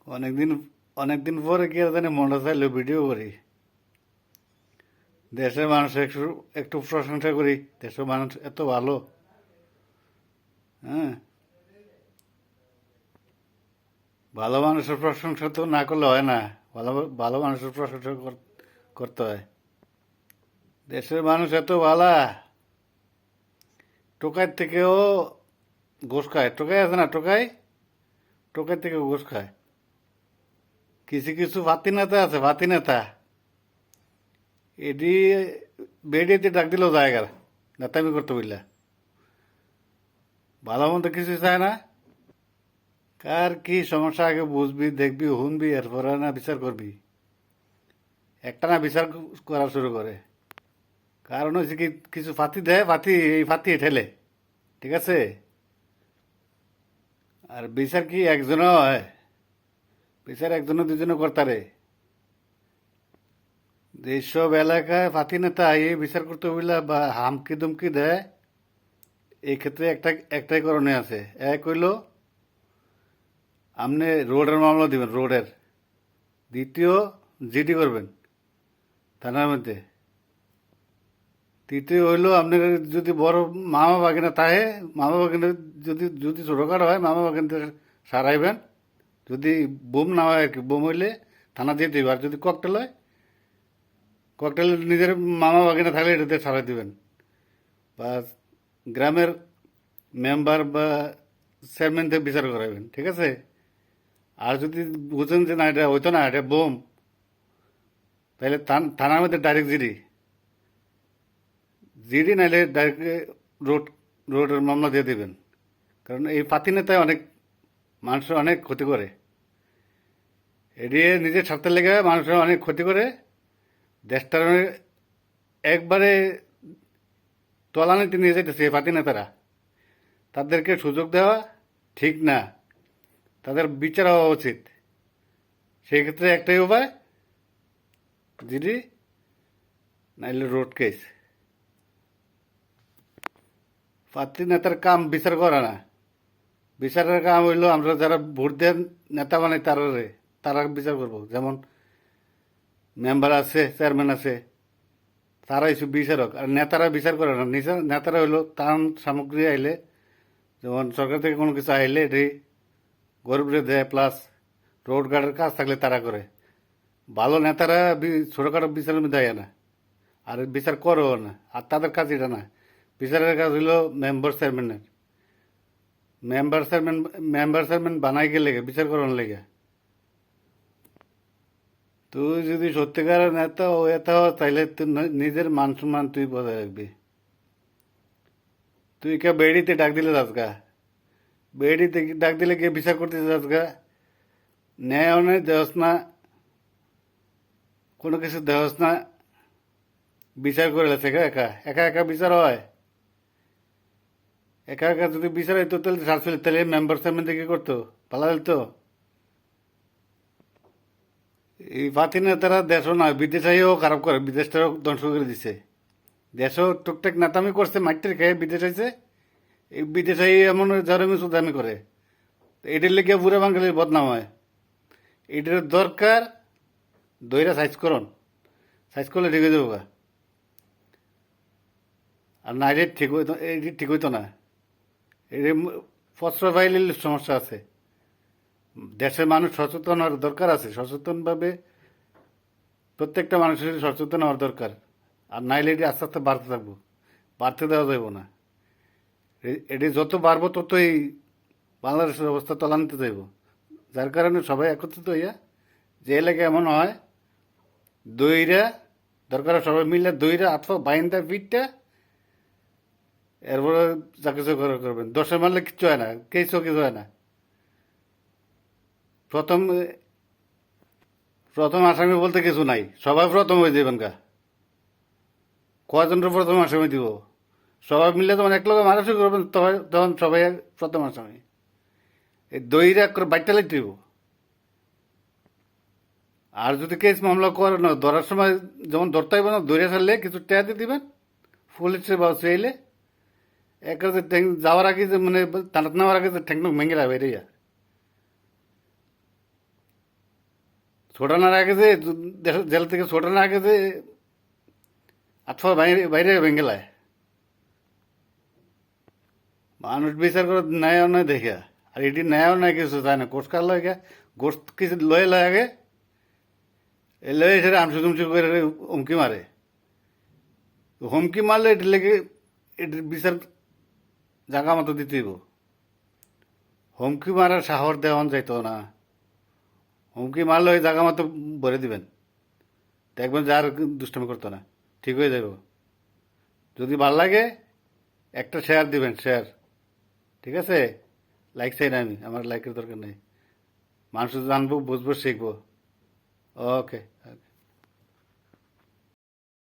অনেকদিন অনেকদিন পরে কি আর জানি মনটা চাইলো ভিডিও করি। দেশের মানুষ একটু একটু প্রশংসা করি। দেশের মানুষ এত ভালো। হ্যাঁ, ভালো মানুষের প্রশংসা তো না করলে হয় না। ভালো ভালো মানুষের প্রশংসা করতে হয়। দেশের মানুষ এত ভালা, টোকাই থেকেও ঘুষ খায়। টোকাই আছে না, টোকাই টোকাই থেকে ঘুষ খায়। কিছু কিছু ফাতি নেতা আছে, ফাতি নেতা, এটি বেডিতে ডাক দিলেও জায়গা নেতামি করতে বুঝলা। ভালো মন্দ কিছু চায় না। কার কি সমস্যা আগে বুঝবি, দেখবি, শুনবি, এরপরে না বিচার করবি। একটা না বিচার করা শুরু করে। কারণ হচ্ছে কি, কিছু ফাতি দেয়, ফাতি এই ফাতি ঠেলে। ঠিক আছে। আর বিচার কি একজনও হয়? বিচার একজনও দুজনও কর্তারে। যেসব এলাকায় ফাতি নেতা এই বিচার করতে বুঝলা বা হামকি দুমকি দেয়, এই ক্ষেত্রে একটাই করণীয় আছে। এক হইল, আপনি রোডের মামলা দিবেন, রোডের। দ্বিতীয়, জিডি করবেন থানার মধ্যে। তৃতীয় হইলো, আপনার যদি বড় মামা বাগিনা তাহে, মামা বাগিনা যদি যদি ছোটখাটো হয়, মামা বাগিনা সারাইবেন। যদি বোম না হয় আর কি, বোম হইলে থানা দিয়ে দিবে। আর যদি ককটেল হয়, ককটেল নিজের মামা বাগিনা থাকলে এটাতে সারাই দিবেন। বা গ্রামের মেম্বার বা চেয়ারম্যান থেকে বিচার করাবেন। ঠিক আছে। আর যদি বুঝেন যে না, এটা হইতো না, এটা বোম, তাহলে থানার মধ্যে ডাইরেক্ট জিডি। জিডি নাইলে ডাইরেক্ট রোড রোডের মামলা দিয়ে দেবেন। কারণ এই পাতি নেতায় অনেক মানুষের অনেক ক্ষতি করে। এড়িয়ে নিজের স্বার্থের লেগে মানুষের অনেক ক্ষতি করে। দেশটার একবারে তলানিতে নিয়ে যেতেছে এই পাতি নেতারা। তাদেরকে সুযোগ দেওয়া ঠিক না, তাদের বিচার হওয়া উচিত। সেই ক্ষেত্রে একটাই উপায়, জিডি নাইলে রোড কেস। পাতি নেতার কাম বিচার করা না। বিচারের কাম হইলো আমরা যারা ভোট দেন নেতা বানাই তারা বিচার করবো। যেমন মেম্বার আছে, চেয়ারম্যান আছে, তারা এসব বিচারক। আর নেতারা বিচার করে না। নেতারা হইলো ত্রাণ সামগ্রী আইলে, যেমন সরকার থেকে কোনো কিছু আইলে এটি গরিবরে দেয়, প্লাস রোড গার্ডের কাজ থাকলে তারা করে। ভালো নেতারা ছোটোখাটো বিচারের মধ্যে দেয় না, আর বিচার করেও না। আর তাদের কাজ এটা না। বিচারের কাজ হইলো মেম্বার চেয়ারম্যানের। মেম্বার চেয়ারম্যান বানাই গেলে বিচার করার লেগে। তুই যদি সত্যিকার নেতা ও এত হও, তাইলে তুই নিজের মান সম্মান তুই বজায় রাখবি। তুই কে বেড়িতে ডাক দিলে যাসগা? বেড়িতে ডাক দিলে কে বিচার করতে যাসগা? ন্যায় অন্যায় দেহস না, কোনো কিছু দেহস না, বিচার করে লেছে একা একা একা বিচার হয়? একা একা যদি বিচার হইতো তাহলে সারছিল, তাহলে মেম্বার চেয়ারম্যান কি করতো? পালা দিত। এই পাতি নেতারা দেশও নয়, বিদেশাইও খারাপ করে, বিদেশটাও ধ্বংস করে দিছে। দেশও টুকটাক নাতামি করছে, মাটির খেয়ে বিদেশ হয়েছে। এই বিদেশাই এমন ঝাড়মি সুদামি করে, এটার লেগে পুরো বাঙালির বদনাম হয়। এটার দরকার দইরা সাইজ করুন, সাইজ করলে ঠিক হয়ে যাবো গা। আর না, এটা ঠিক হইতো, এটি ঠিক হইতো না। এর ফসরা ফাইলের সমস্যা আছে। দেশের মানুষ সচেতন হওয়ার দরকার আছে। সচেতনভাবে প্রত্যেকটা মানুষের সচেতন হওয়ার দরকার। আর নাইলে এটি আস্তে আস্তে বাড়তে থাকবো, বাড়তে দেওয়া যাইব না। এটি যত বাড়বো ততই বাংলাদেশের অবস্থা তলানিতে যাইব। যার কারণে সবাই একত্রিত হইয়া, যে এলাকায় এমন হয়, দইরা দরকার হয় সবাই মিলে দইরা আটফা বাইন্দা পিঠটা, এরপরে যা কিছু করবেন। দশে মারলে কিচ্ছু হয় না, কিছু কিছু হয় না। প্রথম প্রথম আসামি বলতে কিছু নাই, সবাই প্রথম হয়ে যাবেন গা। কয়জনের প্রথম আসামি দিব? সবাই মিলে যখন এক লোক মানুষ করবেন, তখন সবাই প্রথম আসামি। এই দইরা করে বাইটটা লাইতে দিব। আর যদি কেস মামলা করেন, ধরার সময় যেমন ধরতে হইব না, ধরে ফেললে কিছু টেয়া দিয়ে দিবেন পুলিশের বা চাইলে। একটা যে যাওয়ার আগে যে মানে তাড়াত নেওয়ার আগে যে ঠ্যাংটুক ভেঙে যাবে এটাই। ছোটানোর আগে যে জেল থেকে ছোটানোর আগে যে আটফা বাইরে বাইরে ভেঙে লায় মানুষ বিচার করে ন্যায় অন্যায় দেখে আর এটি ন্যায় অন্যায় কিছু চায় না কোর্স কার লয় গোস্ত কিছু লয়ে লয় আগে এ লয়ে সেটা আমসু তুমসু করে হুমকি মারে হুমকি মারলে এটি লেগে এটির বিচার জাগা মতো দিতেইব হুমকি মারার সাহস দেওয়ান যাইতো না হুমকি মারলে ওই জায়গা মতো ভরে দিবেন দেখবেন যে আর দুষ্টমি করতো না ঠিক হয়ে যাবে যদি ভাল লাগে একটা শেয়ার দিবেন শেয়ার ঠিক আছে লাইক চাই না আমি আমার লাইকের দরকার নেই মানুষ জানবো বুঝবো শিখবো ওকে ওকে